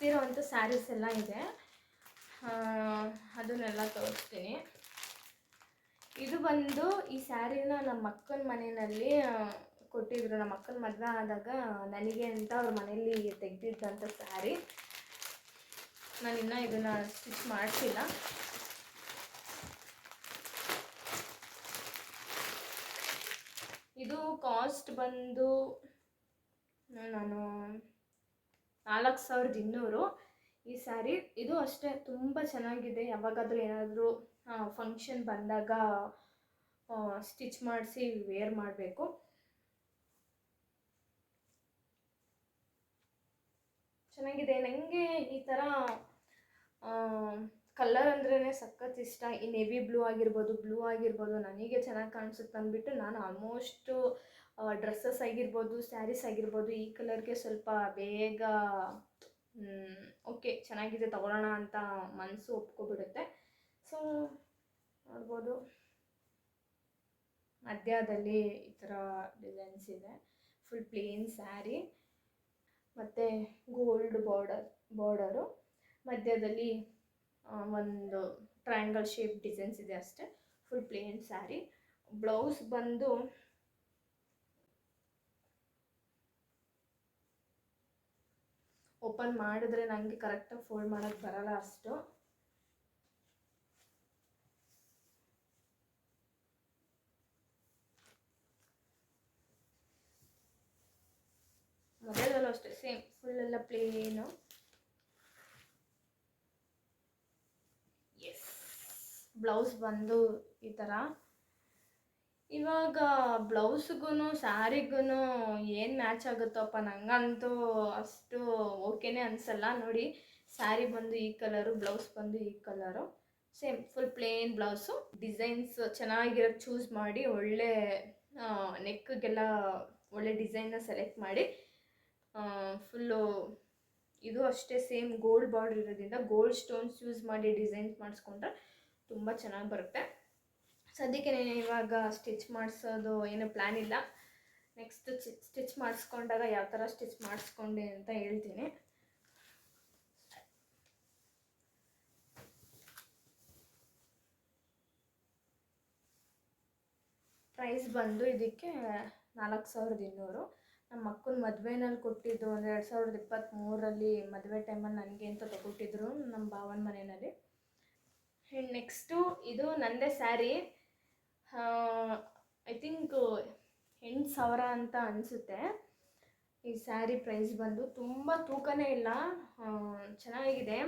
ಮಸ್ತ್ ಇರೋವಂಥ ಸ್ಯಾರೀಸ್ ಎಲ್ಲ ಇದೆ, ಅದನ್ನೆಲ್ಲ ತೋರಿಸ್ತೀನಿ. ಇದು ಬಂದು ಈ ಸ್ಯಾರಿನ ನಮ್ಮ ಅಕ್ಕನ ಮನೆಯಲ್ಲಿ ಕೊಟ್ಟಿದ್ರು. ನಮ್ಮ ಅಕ್ಕನ ಮದುವೆ ಆದಾಗ ನನಗೆ ಅಂತ ಅವ್ರ ಮನೇಲಿ ತೆಗೆದಿದ್ದಂಥ ಸ್ಯಾರಿ. ನಾನು ಇನ್ನೂ ಇದನ್ನು ಸ್ಟಿಚ್ ಮಾಡಿಸಿಲ್ಲ. ಇದು ಕಾಸ್ಟ್ ಬಂದು ನಾನು 4200 ಈ ಸ್ಯಾರಿ. ಇದು ಅಷ್ಟೇ ತುಂಬ ಚೆನ್ನಾಗಿದೆ. ಯಾವಾಗಾದರೂ ಏನಾದರೂ ಫಂಕ್ಷನ್ ಬಂದಾಗ ಸ್ಟಿಚ್ ಮಾಡಿಸಿ ವೇರ್ ಮಾಡಬೇಕು. ಚೆನ್ನಾಗಿದೆ. ನನಗೆ ಈ ಥರ ಕಲರ್ ಅಂದ್ರೇ ಸಖತ್ ಇಷ್ಟ. ಈ ನೇವಿ ಬ್ಲೂ ಆಗಿರ್ಬೋದು ನನಗೆ ಚೆನ್ನಾಗಿ ಕಾಣಿಸುತ್ತೆ ಅಂದ್ಬಿಟ್ಟು ನಾನು ಆಲ್ಮೋಸ್ಟು ಡ್ರೆಸ್ಸಸ್ ಆಗಿರ್ಬೋದು, ಸ್ಯಾರೀಸ್ ಆಗಿರ್ಬೋದು ಈ ಕಲರ್ಗೆ ಸ್ವಲ್ಪ ಬೇಗ ಓಕೆ ಚೆನ್ನಾಗಿದೆ ತಗೊಳ್ಳೋಣ ಅಂತ ಮನಸ್ಸು ಒಪ್ಕೊಬಿಡುತ್ತೆ. ಸೊ ನೋಡ್ಬೋದು, ಮಧ್ಯದಲ್ಲಿ ಈ ಥರ ಡಿಸೈನ್ಸ್ ಇದೆ. ಫುಲ್ ಪ್ಲೇನ್ ಸ್ಯಾರಿ ಮತ್ತು ಗೋಲ್ಡ್ ಬಾರ್ಡರು, ಮಧ್ಯದಲ್ಲಿ ಒಂದು ಟ್ರಯಾಂಗಲ್ ಶೇಪ್ ಡಿಸೈನ್ಸ್ ಇದೆ ಅಷ್ಟೇ. Full plane sari. ಬ್ಲೌಸ್ ಬಂದು ಓಪನ್ ಮಾಡಿದ್ರೆ ನನಗೆ ಕರೆಕ್ಟಾಗಿ ಫೋಲ್ಡ್ ಮಾಡೋಕ್ಕೆ ಬರಲ್ಲ ಅಷ್ಟು. ಮೊದಲಲ್ಲೂ ಅಷ್ಟೇ ಸೇಮ್ ಫುಲ್ಲೆಲ್ಲ ಪ್ಲೇನು. ಎಸ್, ಬ್ಲೌಸ್ ಬಂದು ಈ ಥರ. ಇವಾಗ ಬ್ಲೌಸ್ಗೂ ಸ್ಯಾರಿಗೂ ಏನು ಮ್ಯಾಚ್ ಆಗುತ್ತಪ್ಪ, ನನಗಂತೂ ಅಷ್ಟು ಓಕೆನೇ ಅನಿಸಲ್ಲ. ನೋಡಿ, ಸ್ಯಾರಿ ಬಂದು ಈ ಕಲರು, ಬ್ಲೌಸ್ ಬಂದು ಈ colour, same full plane blouse. Designs ಚೆನ್ನಾಗಿರೋದು ಚೂಸ್ ಮಾಡಿ, ಒಳ್ಳೆ ನೆಕ್ಗೆಲ್ಲ ಒಳ್ಳೆ ಡಿಸೈನ್ನ ಸೆಲೆಕ್ಟ್ ಮಾಡಿ, ಫುಲ್ಲು ಇದು ಅಷ್ಟೇ ಸೇಮ್ ಗೋಲ್ಡ್ ಬಾರ್ಡರ್ ಇರೋದ್ರಿಂದ ಗೋಲ್ಡ್ ಸ್ಟೋನ್ಸ್ ಯೂಸ್ ಮಾಡಿ ಡಿಸೈನ್ಸ್ ಮಾಡಿಸ್ಕೊಂಡ್ರೆ ತುಂಬ ಚೆನ್ನಾಗಿ ಬರುತ್ತೆ. ಸದ್ಯಕ್ಕೆ ನಾನು ಇವಾಗ ಸ್ಟಿಚ್ ಮಾಡಿಸೋದು ಏನು ಪ್ಲ್ಯಾನ್ ಇಲ್ಲ. ನೆಕ್ಸ್ಟ್ ಸ್ಟಿಚ್ ಮಾಡಿಸ್ಕೊಂಡಾಗ ಯಾವ ಥರ ಸ್ಟಿಚ್ ಮಾಡಿಸ್ಕೊಂಡೆ ಅಂತ ಹೇಳ್ತೀನಿ. ಪ್ರೈಸ್ ಬಂದು ಇದಕ್ಕೆ 4200. ನಮ್ಮ ಅಕ್ಕನ ಮದುವೆನಲ್ಲಿ ಕೊಟ್ಟಿದ್ದು, ಅಂದರೆ 2023ರಲ್ಲಿ ಮದುವೆ ಟೈಮಲ್ಲಿ ನನಗೆ ಅಂತ ತಗೊಟ್ಟಿದ್ರು ನಮ್ಮ ಭಾವನ ಮನೆಯಲ್ಲಿ. ಆ್ಯಂಡ್ ನೆಕ್ಸ್ಟು ಇದು ನನ್ನದೇ ಸ್ಯಾರಿ. ಐ ಥಿಂಕ್ 8000 ಅಂತ ಅನಿಸುತ್ತೆ ಈ ಸ್ಯಾರಿ ಪ್ರೈಸ್ ಬಂದು. ತುಂಬ ತೂಕನೇ ಇಲ್ಲ, ಚೆನ್ನಾಗಿದೆ.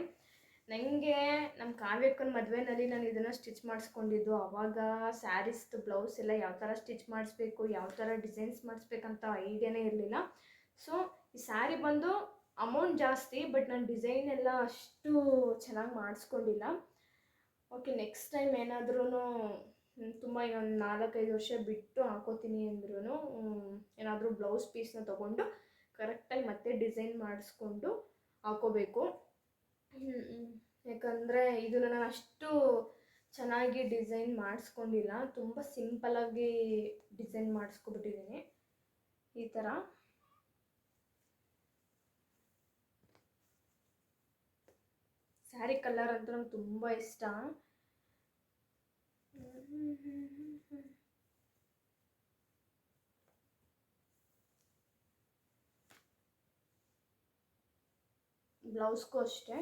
ನನಗೆ ನಮ್ಮ ಕಾವ್ಯಕ್ಕನ ಮದುವೆನಲ್ಲಿ ನಾನು ಇದನ್ನು ಸ್ಟಿಚ್ ಮಾಡಿಸ್ಕೊಂಡಿದ್ದು. ಆವಾಗ ಸ್ಯಾರೀಸ್ದು ಬ್ಲೌಸ್ ಎಲ್ಲ ಯಾವ ಥರ ಸ್ಟಿಚ್ ಮಾಡಿಸ್ಬೇಕು, ಯಾವ ಥರ ಡಿಸೈನ್ಸ್ ಮಾಡಿಸ್ಬೇಕಂತ ಐಡಿಯಾನೇ ಇರಲಿಲ್ಲ. ಸೊ ಈ ಸ್ಯಾರಿ ಬಂದು ಅಮೌಂಟ್ ಜಾಸ್ತಿ, ಬಟ್ ನಾನು ಡಿಸೈನ್ ಎಲ್ಲ ಅಷ್ಟು ಚೆನ್ನಾಗಿ ಮಾಡಿಸ್ಕೊಂಡಿಲ್ಲ. ಓಕೆ, ನೆಕ್ಸ್ಟ್ ಟೈಮ್ ಏನಾದ್ರೂ ತುಂಬ ಇನ್ನೊಂದು 4-5 ವರ್ಷ ಬಿಟ್ಟು ಹಾಕೋತೀನಿ ಅಂದ್ರೂ ಏನಾದರೂ ಬ್ಲೌಸ್ ಪೀಸ್ನ ತೊಗೊಂಡು ಕರೆಕ್ಟಾಗಿ ಮತ್ತೆ ಡಿಸೈನ್ ಮಾಡಿಸ್ಕೊಂಡು ಹಾಕೋಬೇಕು. ಯಾಕಂದರೆ ಇದನ್ನು ನಾನು ಅಷ್ಟು ಚೆನ್ನಾಗಿ ಡಿಸೈನ್ ಮಾಡಿಸ್ಕೊಂಡಿಲ್ಲ, ತುಂಬ ಸಿಂಪಲಾಗಿ ಡಿಸೈನ್ ಮಾಡಿಸ್ಕೊಬಿಟ್ಟಿದ್ದೀನಿ ಈ ಥರ. ಸ್ಯಾರಿ ಕಲರ್ ಅಂತೂ ನಂಗೆ ತುಂಬ ಇಷ್ಟ. ಬ್ಲೌಸ್ಗೂ ಅಷ್ಟೇ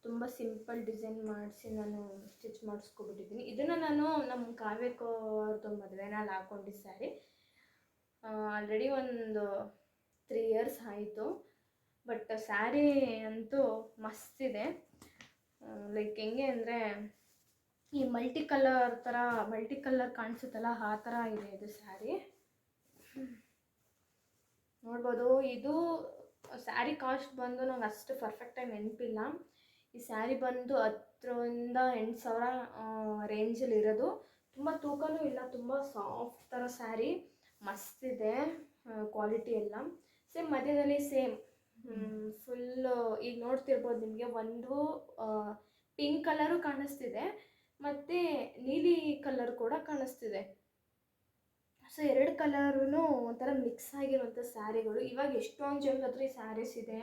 ತುಂಬ ಸಿಂಪಲ್ ಡಿಸೈನ್ ಮಾಡಿಸಿ ನಾನು ಸ್ಟಿಚ್ ಮಾಡಿಸ್ಕೊಬಿಟ್ಟಿದ್ದೀನಿ. ಇದನ್ನು ನಾನು ನಮ್ಮ ಕಾವ್ಯಕ್ಕೋ ಅವ್ರದ್ದು ಮದುವೆನಲ್ಲಿ ಹಾಕ್ಕೊಂಡಿದ್ದ ಸ್ಯಾರಿ. ಆಲ್ರೆಡಿ ಒಂದು 3 ಇಯರ್ಸ್ ಆಯಿತು, ಬಟ್ ಸ್ಯಾರಿ ಅಂತೂ ಮಸ್ತಿದೆ. ಲೈಕ್ ಹೆಂಗೆ ಅಂದರೆ ಈ ಮಲ್ಟಿ ಕಲರ್ ಕಾಣಿಸುತ್ತಲ್ಲ, ಆ ಥರ ಇದೆ ಇದು ಸ್ಯಾರಿ. ನೋಡ್ಬೋದು. ಇದು ಸ್ಯಾರಿ ಕಾಸ್ಟ್ ಬಂದು ನಂಗೆ ಅಷ್ಟು ಪರ್ಫೆಕ್ಟಾಗಿ ನೆನಪಿಲ್ಲ. ಈ ಸ್ಯಾರಿ ಬಂದು 10,000-8,000 ರೇಂಜಲ್ಲಿ ಇರೋದು. ತುಂಬ ತೂಕನೂ ಇಲ್ಲ, ತುಂಬ ಸಾಫ್ಟ್ ಥರ ಸ್ಯಾರಿ, ಮಸ್ತಿದೆ ಕ್ವಾಲಿಟಿ ಎಲ್ಲ. ಸೇಮ್ ಮಧ್ಯದಲ್ಲಿ ಸೇಮ್ ಫುಲ್ಲು ಈಗ ನೋಡ್ತಿರ್ಬೋದು ನಿಮಗೆ, ಒಂದು ಪಿಂಕ್ ಕಲರು ಕಾಣಿಸ್ತಿದೆ ಮತ್ತು ನೀಲಿ ಕಲರ್ ಕೂಡ ಕಾಣಿಸ್ತಿದೆ. ಸೊ 2 ಕಲರೂ ಒಂಥರ ಮಿಕ್ಸ್ ಆಗಿರುವಂಥ ಸ್ಯಾರಿಗಳು. ಇವಾಗ ಎಷ್ಟೊಂದು ಜನದ ಹತ್ರ ಈ ಸ್ಯಾರೀಸ್ ಇದೆ.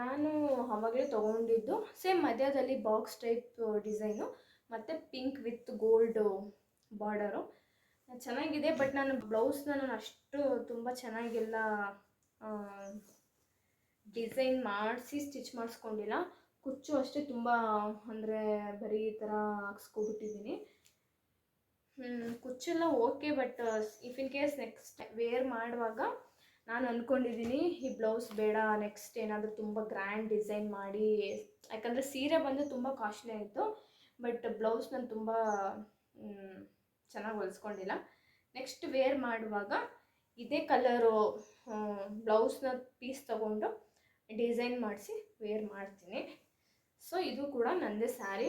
ನಾನು ಆವಾಗಲೇ ತೊಗೊಂಡಿದ್ದು ಸೇಮ್ ಮಧ್ಯದಲ್ಲಿ ಬಾಕ್ಸ್ ಟೈಪ್ ಡಿಸೈನು ಮತ್ತು ಪಿಂಕ್ ವಿತ್ ಗೋಲ್ಡು ಬಾರ್ಡರು ಚೆನ್ನಾಗಿದೆ. ಬಟ್ ನಾನು ಬ್ಲೌಸ್ನ ನಾನು ಅಷ್ಟು ತುಂಬ ಚೆನ್ನಾಗೆಲ್ಲ ಡಿಸೈನ್ ಮಾಡಿಸಿ ಸ್ಟಿಚ್ ಮಾಡಿಸ್ಕೊಂಡಿಲ್ಲ. ಕುಚ್ಚು ಅಷ್ಟೇ ತುಂಬ ಅಂದರೆ ಬರೀ ಈ ಥರ ಹಾಕ್ಸ್ಕೊಬಿಟ್ಟಿದ್ದೀನಿ. ಕುಚ್ಚೆಲ್ಲ okay, but if in case next wear ಮಾಡುವಾಗ ನಾನು ಅಂದ್ಕೊಂಡಿದ್ದೀನಿ ಈ ಬ್ಲೌಸ್ ಬೇಡ, ನೆಕ್ಸ್ಟ್ ಏನಾದರೂ ತುಂಬ ಗ್ರ್ಯಾಂಡ್ ಡಿಸೈನ್ ಮಾಡಿ, ಯಾಕಂದರೆ ಸೀರೆ ಬಂದು ತುಂಬ ಕಾಸ್ಟ್ಲಿ ಆಯಿತು, ಬಟ್ ಬ್ಲೌಸ್ ನಾನು ತುಂಬ ಚೆನ್ನಾಗಿ ಹೊಲಿಸ್ಕೊಂಡಿಲ್ಲ. ನೆಕ್ಸ್ಟ್ ವೇರ್ ಮಾಡುವಾಗ ಇದೇ ಕಲರು ಬ್ಲೌಸ್ನ ಪೀಸ್ ತಗೊಂಡು ಡಿಸೈನ್ ಮಾಡಿಸಿ ವೇರ್ ಮಾಡ್ತೀನಿ. ಸೊ ಇದು ಕೂಡ ನನ್ನದೇ ಸ್ಯಾರಿ.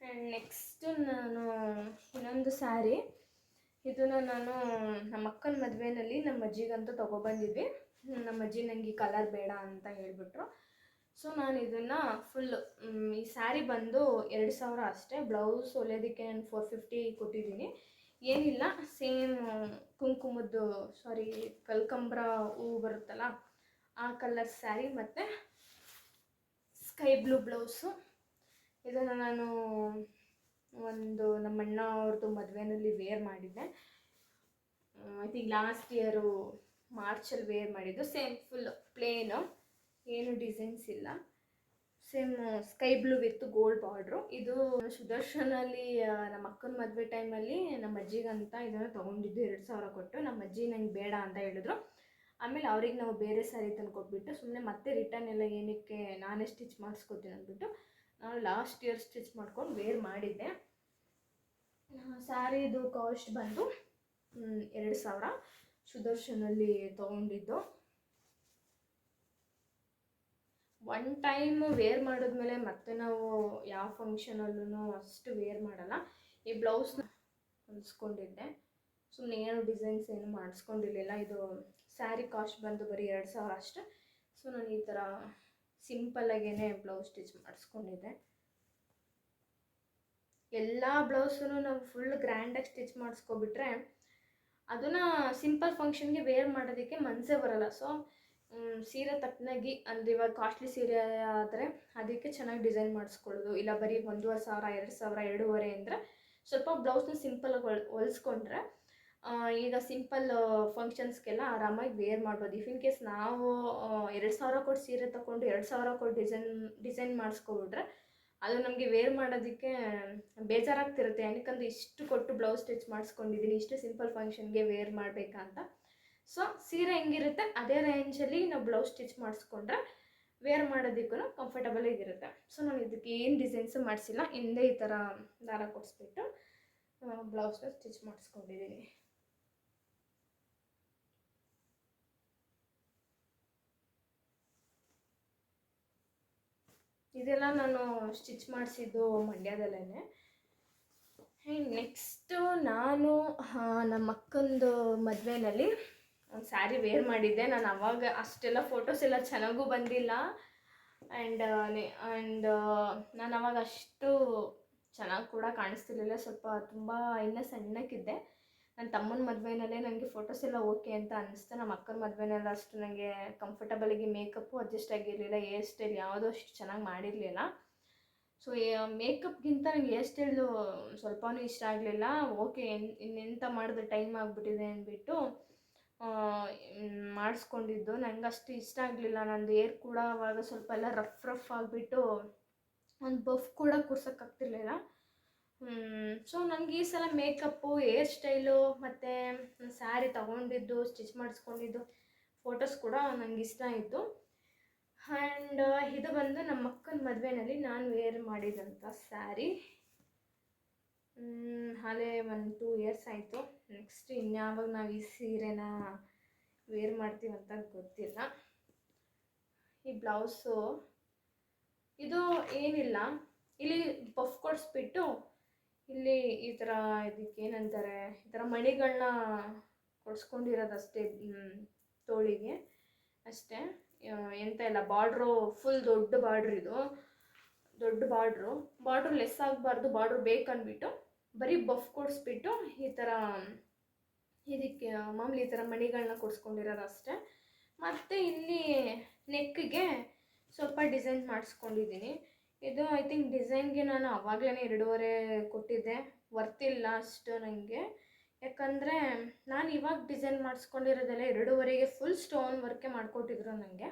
ಆ್ಯಂಡ್ ನೆಕ್ಸ್ಟ್ ನಾನು ಇನ್ನೊಂದು ಸ್ಯಾರಿ, ಇದನ್ನು ನಾನು ನಮ್ಮ ಅಕ್ಕನ ಮದುವೆಯಲ್ಲಿ ನಮ್ಮ ಅಜ್ಜಿಗಂತೂ ತೊಗೊಬಂದಿದ್ವಿ. ನಮ್ಮ ಅಜ್ಜಿ ನನಗೆ ಕಲರ್ ಬೇಡ ಅಂತ ಹೇಳಿಬಿಟ್ರು. ಸೊ ನಾನು ಇದನ್ನು ಫುಲ್ ಈ ಸ್ಯಾರಿ ಬಂದು 2000 ಅಷ್ಟೇ. ಬ್ಲೌಸ್ ಹೊಲಿಯೋದಕ್ಕೆ ನಾನು 450 ಕೊಟ್ಟಿದ್ದೀನಿ. ಏನಿಲ್ಲ, ಸೇಮ್ ಕುಂಕುಮದ್ದು ಕಲ್ಕಂಬ್ರ ಹೂವು ಬರುತ್ತಲ್ಲ ಆ ಕಲರ್ ಸ್ಯಾರಿ ಮತ್ತು ಸ್ಕೈ ಬ್ಲೂ ಬ್ಲೌಸು. ಇದನ್ನು ನಾನು ಒಂದು ನಮ್ಮ ಅಣ್ಣ ಅವ್ರದ್ದು ಮದುವೆಯಲ್ಲಿ ವೇರ್ ಮಾಡಿದ್ದೆ. ಐ ಥಿಂಕ್ ಲಾಸ್ಟ್ ಇಯರು ಮಾರ್ಚಲ್ಲಿ ವೇರ್ ಮಾಡಿದ್ದು. ಸೇಮ್ ಫುಲ್ ಪ್ಲೇನು, ಏನು ಡಿಸೈನ್ಸ್ ಇಲ್ಲ, same sky blue with gold border. ಇದು ಸುದರ್ಶನಲ್ಲಿ ನಮ್ಮ ಅಕ್ಕನ ಮದುವೆ ಟೈಮಲ್ಲಿ ನಮ್ಮ ಅಜ್ಜಿಗಂತ ಇದನ್ನು ತೊಗೊಂಡಿದ್ದು 2000 ಕೊಟ್ಟು. ನಮ್ಮ ಅಜ್ಜಿ ನಂಗೆ ಬೇಡ ಅಂತ ಹೇಳಿದ್ರು. ಆಮೇಲೆ ಅವ್ರಿಗೆ ನಾವು ಬೇರೆ ಸ್ಯಾರಿ ತಂದು ಕೊಟ್ಬಿಟ್ಟು ಸುಮ್ಮನೆ ಮತ್ತೆ ರಿಟರ್ನ್ ಎಲ್ಲ ಏನಕ್ಕೆ ನಾನೇ ಸ್ಟಿಚ್ ಮಾಡಿಸ್ಕೊತೀನಿ ಅಂದ್ಬಿಟ್ಟು ನಾನು ಲಾಸ್ಟ್ ಇಯರ್ ಸ್ಟಿಚ್ ಮಾಡ್ಕೊಂಡು ವೇರ್ ಮಾಡಿದ್ದೆ. ಸ್ಯಾರಿದು ಕಾಸ್ಟ್ ಬಂದು 2000 ಸುದರ್ಶನಲ್ಲಿ ತೊಗೊಂಡಿದ್ದು. ಒನ್ ಟೈಮ್ ವೇರ್ ಮಾಡಿದ್ಮೇಲೆ ಮತ್ತೆ ನಾವು ಯಾವ ಫಂಕ್ಷನಲ್ಲೂ ಅಷ್ಟು ವೇರ್ ಮಾಡಲ್ಲ. ಈ ಬ್ಲೌಸ್ನ ಹೊಲಿಸ್ಕೊಂಡಿದ್ದೆ, ಸುಮ್ಮನೆ ಏನು ಡಿಸೈನ್ಸ್ ಏನು ಮಾಡಿಸ್ಕೊಂಡಿರಲಿಲ್ಲ. ಇದು ಸ್ಯಾರಿ ಕಾಸ್ಟ್ ಬಂದು ಬರೀ 2000 ಅಷ್ಟೇ. ಸೊ ನಾನು ಈ ಥರ ಸಿಂಪಲ್ಲಾಗೇ ಬ್ಲೌಸ್ ಸ್ಟಿಚ್ ಮಾಡಿಸ್ಕೊಂಡಿದ್ದೆ. ಎಲ್ಲ ಬ್ಲೌಸೂ ನಾವು ಫುಲ್ ಗ್ರ್ಯಾಂಡಾಗಿ ಸ್ಟಿಚ್ ಮಾಡಿಸ್ಕೊಬಿಟ್ರೆ ಅದನ್ನು ಸಿಂಪಲ್ ಫಂಕ್ಷನ್ಗೆ ವೇರ್ ಮಾಡೋದಕ್ಕೆ ಮನಸ್ಸೇ ಬರೋಲ್ಲ. ಸೊ ಸೀರೆ ತಕ್ಕನಾಗಿ ಅಂದರೆ ಇವಾಗ ಕಾಸ್ಟ್ಲಿ ಸೀರೆ ಆದರೆ ಅದಕ್ಕೆ ಚೆನ್ನಾಗಿ ಡಿಸೈನ್ ಮಾಡಿಸ್ಕೊಳ್ಳೋದು, ಇಲ್ಲ ಬರೀ 1500, 2000, 2,500 ಅಂದರೆ ಸ್ವಲ್ಪ ಬ್ಲೌಸ್ನ ಸಿಂಪಲಾಗಿ ಹೊಲಿಸ್ಕೊಂಡ್ರೆ ಈಗ ಸಿಂಪಲ್ ಫಂಕ್ಷನ್ಸ್ಗೆಲ್ಲ ಆರಾಮಾಗಿ ವೇರ್ ಮಾಡ್ಬೋದು. ಇಫ್ ಇನ್ ಕೇಸ್ ನಾವು 2000 ಕೊಟ್ಟು ಸೀರೆ ತೊಗೊಂಡು 2000 ಕೊಟ್ಟು ಡಿಸೈನ್ ಮಾಡಿಸ್ಕೊಬಿಟ್ರೆ ಅದು ನಮಗೆ ವೇರ್ ಮಾಡೋದಕ್ಕೆ ಬೇಜಾರಾಗ್ತಿರುತ್ತೆ. ಏನಕ್ಕಂದ್ರೆ ಇಷ್ಟು ಕೊಟ್ಟು ಬ್ಲೌಸ್ ಸ್ಟಿಚ್ ಮಾಡಿಸ್ಕೊಂಡಿದ್ದೀನಿ, ಇಷ್ಟು ಸಿಂಪಲ್ ಫಂಕ್ಷನ್ಗೆ ವೇರ್ ಮಾಡಬೇಕಂತ. ಸೊ ಸೀರೆ ಹೆಂಗಿರುತ್ತೆ ಅದೇ ರೇಂಜಲ್ಲಿ ನಾವು ಬ್ಲೌಸ್ ಸ್ಟಿಚ್ ಮಾಡಿಸ್ಕೊಂಡ್ರೆ ವೇರ್ ಮಾಡೋದಕ್ಕೂ ಕಂಫರ್ಟಬಲಾಗಿರುತ್ತೆ. ಸೊ ನಾನು ಇದಕ್ಕೆ ಏನು ಡಿಸೈನ್ಸು ಮಾಡಿಸಿಲ್ಲ, ಹಿಂದೆ ಈ ಥರ ದಾರ ಕೊಡಿಸ್ಬಿಟ್ಟು ಬ್ಲೌಸ್ನ ಸ್ಟಿಚ್ ಮಾಡಿಸ್ಕೊಂಡಿದ್ದೀನಿ. ಇದೆಲ್ಲ ನಾನು ಸ್ಟಿಚ್ ಮಾಡಿಸಿದ್ದು ಮಂಡ್ಯದಲ್ಲೇ. ನೆಕ್ಸ್ಟು ನಾನು ನಮ್ಮ ಅಕ್ಕಂದು ಮದುವೆಯಲ್ಲಿ ಒಂದು ಸ್ಯಾರಿ ವೇರ್ ಮಾಡಿದ್ದೆ. ನಾನು ಆವಾಗ ಅಷ್ಟೆಲ್ಲ ಫೋಟೋಸ್ ಎಲ್ಲ ಚೆನ್ನಾಗೂ ಬಂದಿಲ್ಲ. ಆ್ಯಂಡ್ ನಾನು ಅವಾಗ ಅಷ್ಟು ಚೆನ್ನಾಗಿ ಕೂಡ ಕಾಣಿಸ್ತಿರ್ಲಿಲ್ಲ, ಸ್ವಲ್ಪ ತುಂಬ ಇನ್ನೂ ಸಣ್ಣಕ್ಕಿದ್ದೆ. ನನ್ನ ತಮ್ಮನ ಮದುವೆಯಲ್ಲೇ ನನಗೆ ಫೋಟೋಸ್ ಎಲ್ಲ ಓಕೆ ಅಂತ ಅನ್ನಿಸ್ತು. ನಮ್ಮ ಅಕ್ಕನ ಮದುವೆನೆಲ್ಲ ಅಷ್ಟು ನನಗೆ ಕಂಫರ್ಟಬಲಾಗಿ ಮೇಕಪ್ಪು ಅಡ್ಜಸ್ಟ್ ಆಗಿರಲಿಲ್ಲ, ಹೇರ್ ಸ್ಟೈಲ್ ಯಾವುದೂ ಅಷ್ಟು ಚೆನ್ನಾಗಿ ಮಾಡಿರಲಿಲ್ಲ. ಸೊ ಮೇಕಪ್ಗಿಂತ ನನಗೆ ಹೇರ್ ಸ್ಟೈಲು ಸ್ವಲ್ಪನೂ ಇಷ್ಟ ಆಗಲಿಲ್ಲ. ಓಕೆ ಇನ್ನೆಂತ ಮಾಡಿದ್ರೆ ಟೈಮ್ ಆಗಿಬಿಟ್ಟಿದೆ ಅಂದ್ಬಿಟ್ಟು ಮಾಡಿಸ್ಕೊಂಡಿದ್ದು. ನಂಗೆ ಅಷ್ಟು ಇಷ್ಟ ಆಗಲಿಲ್ಲ. ನಂದು ಹೇರ್ ಕೂಡ ಆವಾಗ ಸ್ವಲ್ಪ ಎಲ್ಲ ರಫ್ ಆಗಿಬಿಟ್ಟು ಒಂದು ಬಫ್ ಕೂಡ ಕೂರ್ಸೋಕ್ಕಾಗ್ತಿರ್ಲಿಲ್ಲ. ಸೊ ನನಗೆ ಈ ಸಲ ಮೇಕಪ್ಪು, ಹೇರ್ ಸ್ಟೈಲು ಮತ್ತು ಸ್ಯಾರಿ ತೊಗೊಂಡಿದ್ದು, ಸ್ಟಿಚ್ ಮಾಡಿಸ್ಕೊಂಡಿದ್ದು ಫೋಟೋಸ್ ಕೂಡ ನನಗೆ ಇಷ್ಟ ಆಯಿತು. ಆ್ಯಂಡ್ ಇದು ಬಂದು ನಮ್ಮ ಅಕ್ಕನ ಮದುವೆಯಲ್ಲಿ ನಾನು ವೇರ್ ಮಾಡಿದಂಥ ಸ್ಯಾರಿ. ಹಾಲೆ 1-2 ಇಯರ್ಸ್ ಆಯಿತು. ನೆಕ್ಸ್ಟ್ ಇನ್ಯಾವಾಗ ನಾವು ಈ ಸೀರೆನ ವೇರ್ ಮಾಡ್ತೀವಂತ ಗೊತ್ತಿಲ್ಲ. ಈ ಬ್ಲೌಸು ಇದು ಏನಿಲ್ಲ, ಇಲ್ಲಿ ಪಫ್ ಕೊಡಿಸ್ಬಿಟ್ಟು ಇಲ್ಲಿ ಈ ಥರ ಇದಕ್ಕೇನಂತಾರೆ, ಈ ಥರ ಮಣಿಗಳನ್ನ ಕೊಡಿಸ್ಕೊಂಡಿರೋದಷ್ಟೇ ತೋಳಿಗೆ ಅಷ್ಟೇ, ಎಂತ ಇಲ್ಲ. ಬಾರ್ಡ್ರು ಫುಲ್ ದೊಡ್ಡ ಬಾರ್ಡ್ರ್, ಇದು ದೊಡ್ಡ ಬಾರ್ಡ್ರು ಲೆಸ್ ಆಗಬಾರ್ದು, ಬಾರ್ಡ್ರು ಬೇಕಂದ್ಬಿಟ್ಟು ಬರೀ ಬಫ್ ಕೊಡಿಸ್ಬಿಟ್ಟು ಈ ಥರ ಇದಕ್ಕೆ ಮಾಮೂಲಿ ಈ ಥರ ಮಣಿಗಳನ್ನ ಕೊಡಿಸ್ಕೊಂಡಿರೋದು ಅಷ್ಟೇ. ಮತ್ತು ಇಲ್ಲಿ ನೆಕ್ಗೆ ಸ್ವಲ್ಪ ಡಿಸೈನ್ ಮಾಡಿಸ್ಕೊಂಡಿದ್ದೀನಿ. ಇದು ಐ ಥಿಂಕ್ ಡಿಸೈನ್ಗೆ ನಾನು ಆವಾಗಲೇ 2.5 ಕೊಟ್ಟಿದ್ದೆ, ವರ್ತಿಲ್ಲ ಅಷ್ಟು ನನಗೆ. ಯಾಕಂದರೆ ನಾನು ಇವಾಗ ಡಿಸೈನ್ ಮಾಡಿಸ್ಕೊಂಡಿರೋದೆಲ್ಲ 2.5ಗೆ ಫುಲ್ ಸ್ಟೋನ್ ವರ್ಕೆ ಮಾಡಿಕೊಟ್ಟಿದ್ರು ನನಗೆ.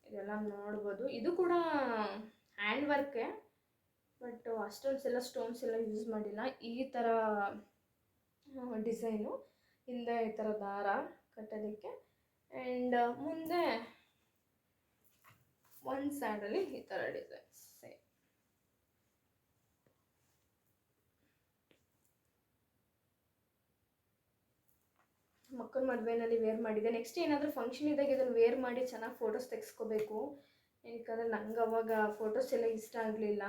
ಇದೆಲ್ಲ ನೋಡ್ಬೋದು. ಇದು ಕೂಡ ಹ್ಯಾಂಡ್ ವರ್ಕೆ, ಬಟ್ ಅಷ್ಟೊಂದು ಸ್ಟೋನ್ಸ್ ಎಲ್ಲ ಯೂಸ್ ಮಾಡಿಲ್ಲ. ಈ ಥರ ಡಿಸೈನು, ಹಿಂದೆ ಈ ಥರ ದಾರ ಕಟ್ಟೋದಕ್ಕೆ, ಆ್ಯಂಡ್ ಮುಂದೆ ಒಂದು ಸೈಡಲ್ಲಿ ಈ ಥರ ಡಿಸೈನ್ಸ್. ಮಕ್ಕಳ ಮದುವೆನಲ್ಲಿ ವೇರ್ ಮಾಡಿದೆ. ನೆಕ್ಸ್ಟ್ ಏನಾದರೂ ಫಂಕ್ಷನ್ ಇದ್ದಾಗ ಇದನ್ನು ವೇರ್ ಮಾಡಿ ಚೆನ್ನಾಗಿ ಫೋಟೋಸ್ ತೆಗೆಸ್ಕೋಬೇಕು. ಯಾಕಂದರೆ ನಂಗೆ ಅವಾಗ ಫೋಟೋಸ್ ಎಲ್ಲ ಇಷ್ಟ ಆಗಲಿಲ್ಲ.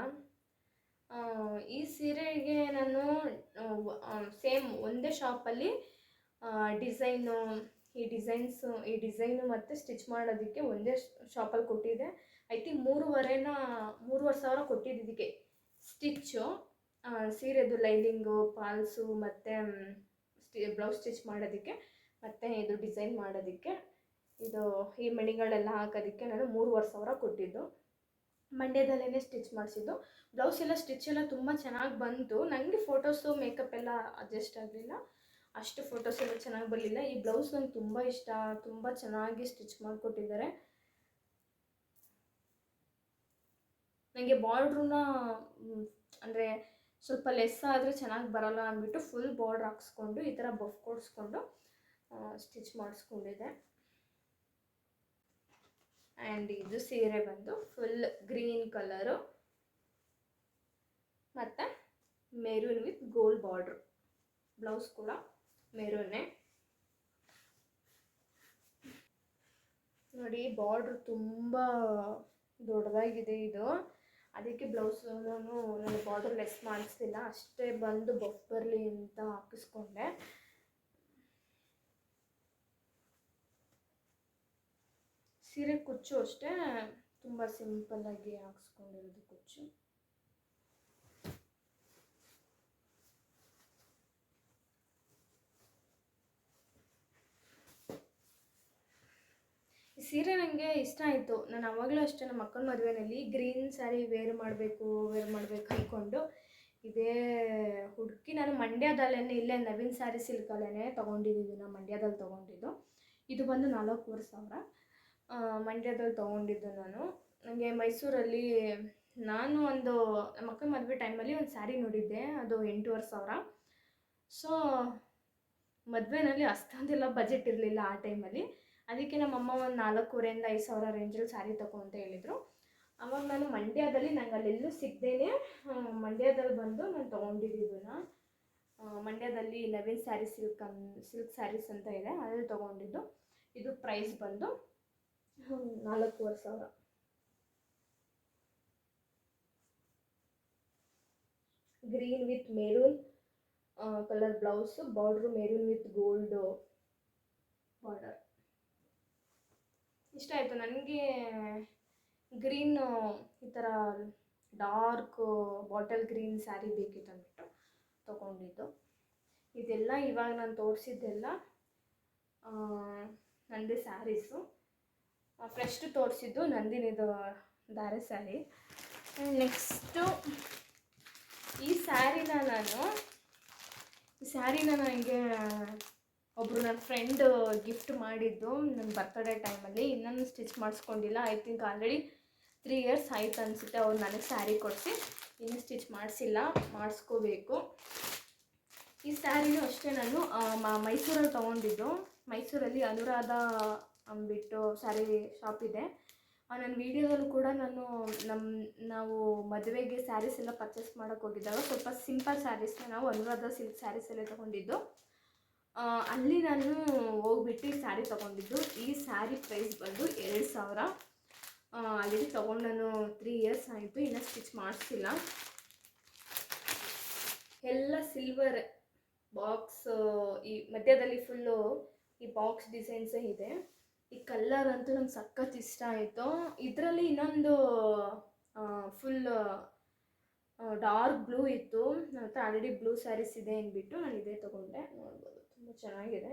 ಈ ಸೀರೆಗೆ ನಾನು ಸೇಮ್ ಒಂದೇ ಶಾಪಲ್ಲಿ ಡಿಸೈನು ಈ ಡಿಸೈನು ಮತ್ತು ಸ್ಟಿಚ್ ಮಾಡೋದಕ್ಕೆ ಒಂದೇ ಶಾಪಲ್ಲಿ ಕೊಟ್ಟಿದ್ದೆ. ಐ ಥಿಂಕ್ 3,500 ಕೊಟ್ಟಿದ್ದು ಇದಕ್ಕೆ ಸ್ಟಿಚ್ಚು, ಸೀರೆದು ಲೈನಿಂಗು, ಪಾಲ್ಸು ಮತ್ತು ಬ್ಲೌಸ್ ಸ್ಟಿಚ್ ಮಾಡೋದಕ್ಕೆ ಮತ್ತು ಇದು ಡಿಸೈನ್ ಮಾಡೋದಕ್ಕೆ, ಇದು ಈ ಮಣಿಗಳೆಲ್ಲ ಹಾಕೋದಕ್ಕೆ ನಾನು 3,500 ಕೊಟ್ಟಿದ್ದು. ಮಂಡ್ಯದಲ್ಲೇ ಸ್ಟಿಚ್ ಮಾಡಿಸಿದ್ದು. ಬ್ಲೌಸ್ ಎಲ್ಲ ಸ್ಟಿಚ್ ಎಲ್ಲ ತುಂಬ ಚೆನ್ನಾಗಿ ಬಂತು. ನನಗೆ ಫೋಟೋಸು ಮೇಕಪ್ ಎಲ್ಲ ಅಡ್ಜಸ್ಟ್ ಆಗಲಿಲ್ಲ, ಅಷ್ಟು ಫೋಟೋಸ್ ಎಲ್ಲ ಚೆನ್ನಾಗಿ ಬರಲಿಲ್ಲ. ಈ ಬ್ಲೌಸ್ ನಂಗೆ ತುಂಬ ಇಷ್ಟ, ತುಂಬ ಚೆನ್ನಾಗಿ ಸ್ಟಿಚ್ ಮಾಡಿಕೊಟ್ಟಿದ್ದಾರೆ. ನನಗೆ ಬಾರ್ಡ್ರನ್ನ ಅಂದರೆ ಸ್ವಲ್ಪ ಲೆಸ್ ಆದರೆ ಚೆನ್ನಾಗಿ ಬರೋಲ್ಲ ಅಂದ್ಬಿಟ್ಟು ಫುಲ್ ಬಾರ್ಡ್ರ್ ಹಾಕ್ಸ್ಕೊಂಡು ಈ ಥರ ಬಫ್ ಕೊಡಿಸ್ಕೊಂಡು ಸ್ಟಿಚ್ ಮಾಡಿಸ್ಕೊಂಡಿದ್ದೆ. ಆ್ಯಂಡ್ ಇದು ಸೀರೆ ಬಂದು ಫುಲ್ ಗ್ರೀನ್ ಕಲರು ಮತ್ತು maroon with gold border. Blouse ಕೂಡ ಮೆರೂನೇ. ನೋಡಿ, ಬಾರ್ಡ್ರ್ ತುಂಬ ದೊಡ್ಡದಾಗಿದೆ ಇದು, ಅದಕ್ಕೆ ಬ್ಲೌಸು ನಾನು ಬಾರ್ಡರ್ ಲೆಸ್ ಮಾಡಿಸ್ತಿಲ್ಲ, ಅಷ್ಟೇ ಬಂದು ಬಫ್ ಬರಲಿ ಅಂತ ಹಾಕಿಸ್ಕೊಂಡೆ. ಸೀರೆ ಕುಚ್ಚು ಅಷ್ಟೇ ತುಂಬ ಸಿಂಪಲ್ಲಾಗಿ ಹಾಕ್ಸ್ಕೊಂಡಿರೋದು ಕುಚ್ಚು. ಈ ಸೀರೆ ನನಗೆ ಇಷ್ಟ ಆಯಿತು. ನಾನು ಆವಾಗಲೂ ಅಷ್ಟೇ ನಮ್ಮ ಅಕ್ಕನ ಮದುವೆಯಲ್ಲಿ ಗ್ರೀನ್ ಸ್ಯಾರಿ ವೇರ್ ಮಾಡಬೇಕು ಅಂದ್ಕೊಂಡು ಇದೇ ಹುಡುಕಿ ನಾನು ಮಂಡ್ಯದಲ್ಲೇ ಇಲ್ಲೇ ನವೀನ್ ಸ್ಯಾರಿ ಸಿಲ್ಕಲ್ಲೇ ತೊಗೊಂಡಿದ್ದು. ನಾನು ಮಂಡ್ಯದಲ್ಲಿ ತೊಗೊಂಡಿದ್ದು. ಇದು ಬಂದು 4,500 ಮಂಡ್ಯದಲ್ಲಿ ತೊಗೊಂಡಿದ್ದು ನಾನು. ನನಗೆ ಮೈಸೂರಲ್ಲಿ ನಾನು ನಮ್ಮ ಅಕ್ಕನ ಮದುವೆ ಟೈಮಲ್ಲಿ ಒಂದು ಸ್ಯಾರಿ ನೋಡಿದ್ದೆ, ಅದು 8,500. ಸೊ ಮದುವೆನಲ್ಲಿ ಅಷ್ಟೊಂದೆಲ್ಲ ಬಜೆಟ್ ಇರಲಿಲ್ಲ ಆ ಟೈಮಲ್ಲಿ. ಅದಕ್ಕೆ ನಮ್ಮಮ್ಮ ಒಂದು 4,500 ಇಂದ 5,000 ರೇಂಜಲ್ಲಿ ಸ್ಯಾರಿ ತಗೋ ಅಂತ ಹೇಳಿದರು. ಆವಾಗ ನಾನು ಮಂಡ್ಯದಲ್ಲಿ ನಂಗೆ ಅಲ್ಲೆಲ್ಲೂ ಸಿಗದೇನೆ ಮಂಡ್ಯದಲ್ಲಿ ಬಂದು ನಾನು ತೊಗೊಂಡಿದ್ದನ್ನು. ಮಂಡ್ಯದಲ್ಲಿ ನವೀನ್ ಸ್ಯಾರಿ ಸಿಲ್ಕ್ ಸ್ಯಾರೀಸ್ ಅಂತ ಇದೆ, ಅದ್ರಲ್ಲಿ ತೊಗೊಂಡಿದ್ದು. ಇದು ಪ್ರೈಸ್ ಬಂದು 4,500. Green with maroon colour blouse, border maroon with gold border. ಇಷ್ಟ ಆಯಿತು ನನಗೆ. ಗ್ರೀನು ಈ ಥರ ಡಾರ್ಕ್ ಬಾಟಲ್ ಗ್ರೀನ್ ಸ್ಯಾರಿ ಬೇಕಿತ್ತು ಅಂದ್ಬಿಟ್ಟು ತೊಗೊಂಡಿದ್ದು. ಇದೆಲ್ಲ ಇವಾಗ ನಾನು ತೋರಿಸಿದ್ದೆಲ್ಲ ನಂದೇ ಸ್ಯಾರೀಸು. ಫಸ್ಟ್ ತೋರಿಸಿದ್ದು ನಂದಿನಿದು ಧಾರೆ ಸ್ಯಾರಿ. ನೆಕ್ಸ್ಟು ಈ ಸ್ಯಾರಿನ ನನಗೆ ಒಬ್ಬರು ನನ್ನ ಫ್ರೆಂಡ್ ಗಿಫ್ಟ್ ಮಾಡಿದ್ದು ನನ್ನ ಬರ್ತಡೇ ಟೈಮಲ್ಲಿ. ಇನ್ನೂ ಸ್ಟಿಚ್ ಮಾಡಿಸ್ಕೊಂಡಿಲ್ಲ. ಐ ಥಿಂಕ್ ಆಲ್ರೆಡಿ 3 ಇಯರ್ಸ್ ಆಯ್ತು ಅನಿಸುತ್ತೆ ಅವ್ರು ನನಗೆ ಸ್ಯಾರಿ ಕೊಡಿಸಿ. ಇನ್ನೂ ಸ್ಟಿಚ್ ಮಾಡಿಸ್ಕೋಬೇಕು. ಈ ಸ್ಯಾರಿನೂ ಅಷ್ಟೇ ನಾನು ಮೈಸೂರಲ್ಲಿ ತೊಗೊಂಡಿದ್ದು. ಮೈಸೂರಲ್ಲಿ ಅನುರಾಧ ಅಂದ್ಬಿಟ್ಟು ಸ್ಯಾರಿ ಶಾಪ್ ಇದೆ. ನನ್ನ ವೀಡಿಯೋದಲ್ಲೂ ಕೂಡ ನಾವು ಮದುವೆಗೆ ಸ್ಯಾರೀಸ್ ಎಲ್ಲ ಪರ್ಚೇಸ್ ಮಾಡೋಕ್ಕೆ ಹೋಗಿದ್ದಾಗ ಸ್ವಲ್ಪ ಸಿಂಪಲ್ ಸ್ಯಾರೀಸ್ನ ನಾವು ಅನುರಾಧ ಸಿಲ್ಕ್ ಸ್ಯಾರೀಸಲ್ಲೇ ತೊಗೊಂಡಿದ್ದು. ಅಲ್ಲಿ ನಾನು ಹೋಗ್ಬಿಟ್ಟು ಈ ಸ್ಯಾರಿ ತೊಗೊಂಡಿದ್ದು. ಈ ಸ್ಯಾರಿ ಪ್ರೈಸ್ ಬಂದು 2,000. ಆಲ್ರೆಡಿ ತೊಗೊಂಡು ನಾನು 3 ಇಯರ್ಸ್ ಆಯಿತು, ಇನ್ನೂ ಸ್ಟಿಚ್ ಮಾಡಿಸಿಲ್ಲ. ಎಲ್ಲ ಸಿಲ್ವರ್ ಬಾಕ್ಸ್, ಈ ಮಧ್ಯದಲ್ಲಿ ಫುಲ್ಲು ಈ ಬಾಕ್ಸ್ ಡಿಸೈನ್ಸೇ ಇದೆ. ಈ ಕಲ್ಲರ್ ಅಂತೂ ನಂಗೆ ಸಖತ್ ಇಷ್ಟ ಆಯಿತು. ಇದರಲ್ಲಿ ಇನ್ನೊಂದು ಫುಲ್ ಡಾರ್ಕ್ ಬ್ಲೂ ಇತ್ತು, ನನ್ನ ಹತ್ರ ಆಲ್ರೆಡಿ ಬ್ಲೂ ಸ್ಯಾರೀಸ್ ಇದೆ ಅಂದ್ಬಿಟ್ಟು ನಾನು ಇದೇ ತೊಗೊಂಡೆ. ನೋಡ್ಬೋದು ತುಂಬ ಚೆನ್ನಾಗಿದೆ.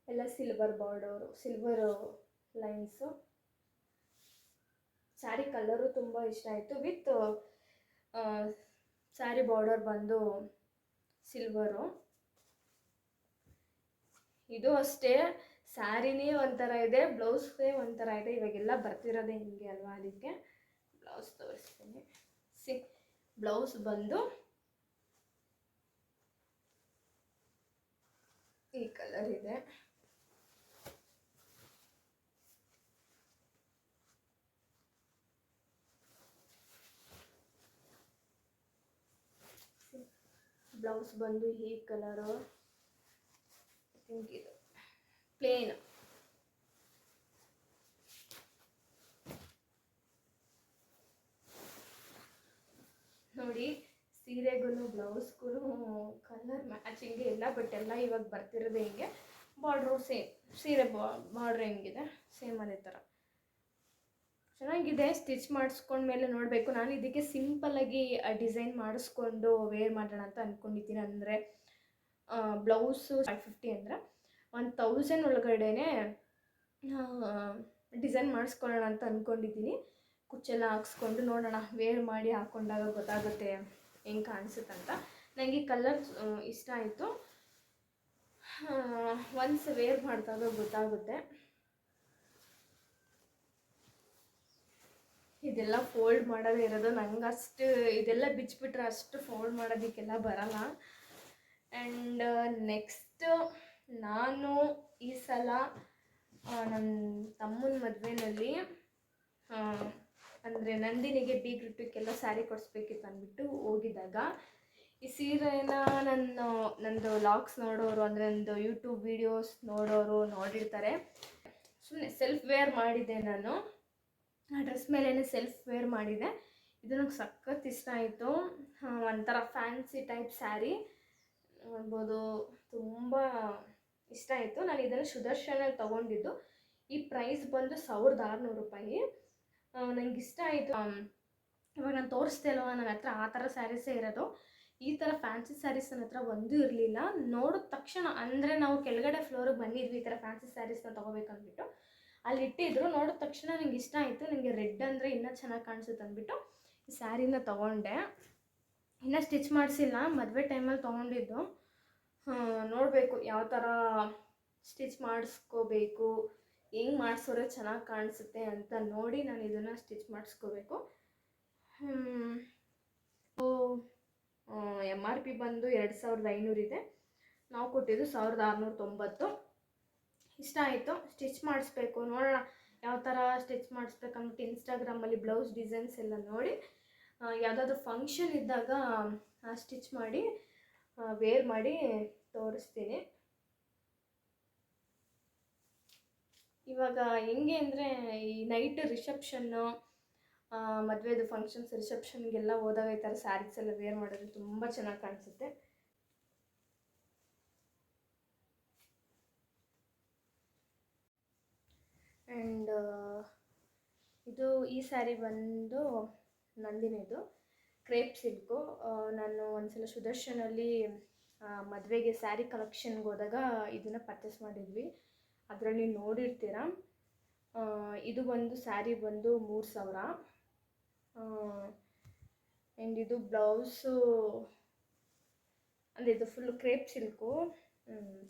ಎಲ್ಲ silver border, silver lines. Sari colour ತುಂಬ ಇಷ್ಟ ಆಯಿತು. ವಿತ್ ಸ್ಯಾರಿ ಬಾರ್ಡರ್ ಬಂದು ಸಿಲ್ವರು. ಇದು ಅಷ್ಟೇ, ಸ್ಯಾರಿನೇ ಒಂಥರ ಇದೆ, ಬ್ಲೌಸ್ಗೆ ಒಂಥರ ಇದೆ. ಇವಾಗೆಲ್ಲ ಬರ್ತಿರೋದೇ ಹಿಂಗೆ ಅಲ್ವಾ, ಅದಕ್ಕೆ ಬ್ಲೌಸ್ ತೋರಿಸ್ತೀನಿ. ಬ್ಲೌಸ್ ಬಂದು ಈ ಕಲರ್ ಇದೆ. ಬ್ಲೌಸ್ ಬಂದು ಈ ಕಲರು, ಥಿಂಕ್ ಇದು ಪ್ಲೇನ್. ನೋಡಿ, ಸೀರೆಗೂ ಬ್ಲೌಸ್ಗೂ ಕಲರ್ ಮ್ಯಾಚಿಂಗೇ ಇಲ್ಲ. ಬಟ್ ಎಲ್ಲ ಇವಾಗ ಬರ್ತಿರೋದು ಹಿಂಗೆ. ಬಾರ್ಡ್ರು ಸೇಮ್, ಸೀರೆ ಬಾರ್ಡ್ರ್ ಹೆಂಗಿದೆ ಸೇಮ್ ಅದೇ ಥರ ಚೆನ್ನಾಗಿದೆ. ಸ್ಟಿಚ್ ಮಾಡಿಸ್ಕೊಂಡ್ಮೇಲೆ ನೋಡಬೇಕು. ನಾನು ಇದಕ್ಕೆ ಸಿಂಪಲ್ಲಾಗಿ ಡಿಸೈನ್ ಮಾಡಿಸ್ಕೊಂಡು ವೇರ್ ಮಾಡೋಣ ಅಂತ ಅಂದ್ಕೊಂಡಿದ್ದೀನಿ. ಅಂದರೆ ಬ್ಲೌಸು 550 ಅಂದರೆ 1000 ಒಳಗಡೆ ಡಿಸೈನ್ ಮಾಡಿಸ್ಕೊಳ್ಳೋಣ ಅಂತ ಅಂದ್ಕೊಂಡಿದ್ದೀನಿ. ಕುಚ್ಚೆಲ್ಲ ಹಾಕ್ಸ್ಕೊಂಡು ನೋಡೋಣ, ವೇರ್ ಮಾಡಿ ಹಾಕ್ಕೊಂಡಾಗ ಗೊತ್ತಾಗುತ್ತೆ ಹೆಂಗೆ ಕಾಣಿಸುತ್ತಂತ. ನನಗೆ ಕಲರ್ ಇಷ್ಟ ಆಯಿತು. ಒನ್ಸ್ ವೇರ್ ಮಾಡಿದಾಗ ಗೊತ್ತಾಗುತ್ತೆ. ಇದೆಲ್ಲ ಫೋಲ್ಡ್ ಮಾಡೋದೇ ಇರೋದು. ನಂಗೆ ಅಷ್ಟು ಇದೆಲ್ಲ ಬಿಚ್ಚಿಬಿಟ್ರೆ ಅಷ್ಟು ಫೋಲ್ಡ್ ಮಾಡೋದಕ್ಕೆಲ್ಲ ಬರಲ್ಲ. ಆ್ಯಂಡ್ ನೆಕ್ಸ್ಟ್ ನಾನು ಈ ಸಲ ನನ್ನ ತಮ್ಮನ ಮದುವೆಯಲ್ಲಿ ಅಂದರೆ ನಂದಿನಿಗೆ ಬೀಗ್ರೂಟಕ್ಕೆಲ್ಲ ಸ್ಯಾರಿ ಕೊಡಿಸ್ಬೇಕಿತ್ತು ಅಂದ್ಬಿಟ್ಟು ಹೋಗಿದ್ದಾಗ ಈ ಸೀರೆನ ನಂದು ಲಾಗ್ಸ್ ನೋಡೋರು, ಅಂದರೆ ನಂದು ಯೂಟ್ಯೂಬ್ ವೀಡಿಯೋಸ್ ನೋಡೋರು ನೋಡಿರ್ತಾರೆ. ಸುಮ್ಮನೆ ಸೆಲ್ಫ್ ವೇರ್ ಮಾಡಿದ್ದೆ ನಾನು. ಆ ಡ್ರೆಸ್ ಮೇಲೇ ಸೆಲ್ಫ್ ವೇರ್ ಮಾಡಿದೆ. ಇದು ನಂಗೆ ಸಖತ್ ಇಷ್ಟ ಆಯಿತು. ಒಂಥರ ಫ್ಯಾನ್ಸಿ ಟೈಪ್ ಸ್ಯಾರಿ ನೋಡ್ಬೋದು, ತುಂಬ ಇಷ್ಟ ಆಯಿತು. ನಾನು ಇದನ್ನು ಸುದರ್ಶನಲ್ಲಿ ತೊಗೊಂಡಿದ್ದು. ಈ ಪ್ರೈಸ್ ಬಂದು 1600 ರೂಪಾಯಿ. ನನಗೆ ಇಷ್ಟ ಆಯಿತು. ಇವಾಗ ನಾನು ತೋರಿಸ್ದೆ ಅಲ್ವ, ನನ್ನ ಹತ್ರ ಆ ಥರ ಸ್ಯಾರೀಸೇ ಇರೋದು. ಈ ಥರ ಫ್ಯಾನ್ಸಿ ಸ್ಯಾರೀಸ್ ನನ್ನ ಹತ್ರ ಒಂದೂ ಇರಲಿಲ್ಲ. ನೋಡಿದ ತಕ್ಷಣ, ಅಂದರೆ ನಾವು ಕೆಳಗಡೆ ಫ್ಲೋರಿಗೆ ಬಂದಿದ್ವಿ ಈ ಥರ ಫ್ಯಾನ್ಸಿ ಸ್ಯಾರೀಸ್ನ ತೊಗೋಬೇಕಂದ್ಬಿಟ್ಟು. ಅಲ್ಲಿ ಇಟ್ಟಿದ್ರು, ನೋಡಿದ ತಕ್ಷಣ ನನಗೆ ಇಷ್ಟ ಆಯಿತು. ನನಗೆ ರೆಡ್ ಅಂದರೆ ಇನ್ನೂ ಚೆನ್ನಾಗಿ ಕಾಣಿಸುತ್ತೆ ಅಂದ್ಬಿಟ್ಟು ಈ ಸ್ಯಾರಿನ ತೊಗೊಂಡೆ. ಇನ್ನೂ ಸ್ಟಿಚ್ ಮಾಡಿಸಿಲ್ಲ, ಮದುವೆ ಟೈಮಲ್ಲಿ ತೊಗೊಂಡಿದ್ದು. ನೋಡಬೇಕು ಯಾವ ಥರ ಸ್ಟಿಚ್ ಮಾಡಿಸ್ಕೋಬೇಕು, ಹೆಂಗೆ ಮಾಡಿಸೋರೆ ಚೆನ್ನಾಗಿ ಕಾಣಿಸುತ್ತೆ ಅಂತ ನೋಡಿ ನಾನು ಇದನ್ನು ಸ್ಟಿಚ್ ಮಾಡಿಸ್ಕೋಬೇಕು. MRP ಬಂದು 2500 ಇದೆ. ನಾವು ಕೊಟ್ಟಿದ್ದು 1690. ಇಷ್ಟ ಆಯಿತು. ಸ್ಟಿಚ್ ಮಾಡಿಸ್ಬೇಕು, ನೋಡೋಣ ಯಾವ ಥರ ಸ್ಟಿಚ್ ಮಾಡಿಸ್ಬೇಕಂದ್ಬಿಟ್ಟು ಇನ್ಸ್ಟಾಗ್ರಾಮಲ್ಲಿ ಬ್ಲೌಸ್ ಡಿಸೈನ್ಸ್ ಎಲ್ಲ ನೋಡಿ ಯಾವುದಾದ್ರೂ ಫಂಕ್ಷನ್ ಇದ್ದಾಗ ಸ್ಟಿಚ್ ಮಾಡಿ ವೇರ್ ಮಾಡಿ ತೋರಿಸ್ತೀನಿ. ಇವಾಗ ಹೆಂಗೆ ಅಂದರೆ ಈ ನೈಟ್ ರಿಸೆಪ್ಷನ್ನು, ಮದುವೆದು ಫಂಕ್ಷನ್ಸ್ ರಿಸೆಪ್ಷನ್ಗೆಲ್ಲ ಹೋದಾಗ ಈ ಥರ ಸ್ಯಾರೀಸ್ ಎಲ್ಲ ವೇರ್ ಮಾಡಿದ್ರೆ ತುಂಬ ಚೆನ್ನಾಗಿ ಕಾಣಿಸುತ್ತೆ. ಆ್ಯಂಡ್ ಇದು ಈ ಸ್ಯಾರಿ ಬಂದು ನಂದಿನಿದು ಕ್ರೇಪ್ ಸಿಲ್ಕು. ನಾನು ಒಂದ್ಸಲ ಸುದರ್ಶನಲ್ಲಿ ಮದುವೆಗೆ ಸ್ಯಾರಿ ಕಲೆಕ್ಷನ್ಗೆ ಹೋದಾಗ ಇದನ್ನು ಪರ್ಚೇಸ್ ಮಾಡಿದ್ವಿ, ಅದರಲ್ಲಿ ನೋಡಿರ್ತೀರ. ಇದು ಒಂದು ಸ್ಯಾರಿ ಬಂದು 3000. ಆ್ಯಂಡ್ ಇದು ಬ್ಲೌಸು ಅಂದರೆ ಇದು ಫುಲ್ಲು ಕ್ರೇಪ್ ಸಿಲ್ಕು.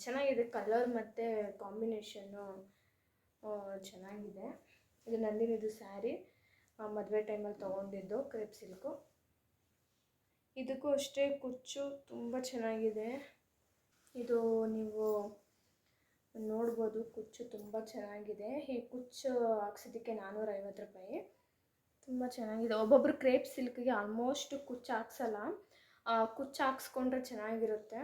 ಚೆನ್ನಾಗಿದೆ ಕಲರ್ ಮತ್ತು ಕಾಂಬಿನೇಷನ್ನು ಚೆನ್ನಾಗಿದೆ. ಇದು ನಂದಿನಿದು ಸ್ಯಾರಿ, ಮದುವೆ ಟೈಮಲ್ಲಿ ತೊಗೊಂಡಿದ್ದು ಕ್ರೇಪ್ ಸಿಲ್ಕು. ಇದಕ್ಕೂ ಅಷ್ಟೇ ಕುಚ್ಚು ತುಂಬ ಚೆನ್ನಾಗಿದೆ. ಇದು ನೀವು ನೋಡ್ಬೋದು, ಕುಚ್ಚು ತುಂಬ ಚೆನ್ನಾಗಿದೆ. ಈ ಕುಚ್ಚು ಹಾಕ್ಸೋದಕ್ಕೆ 450 ರೂಪಾಯಿ. ತುಂಬ ಚೆನ್ನಾಗಿದೆ. ಒಬ್ಬೊಬ್ಬರು ಕ್ರೇಪ್ ಸಿಲ್ಕ್ಗೆ ಆಲ್ಮೋಸ್ಟ್ ಕುಚ್ಚು ಹಾಕ್ಸಲ್ಲ, ಕುಚ್ಚು ಹಾಕ್ಸ್ಕೊಂಡ್ರೆ ಚೆನ್ನಾಗಿರುತ್ತೆ.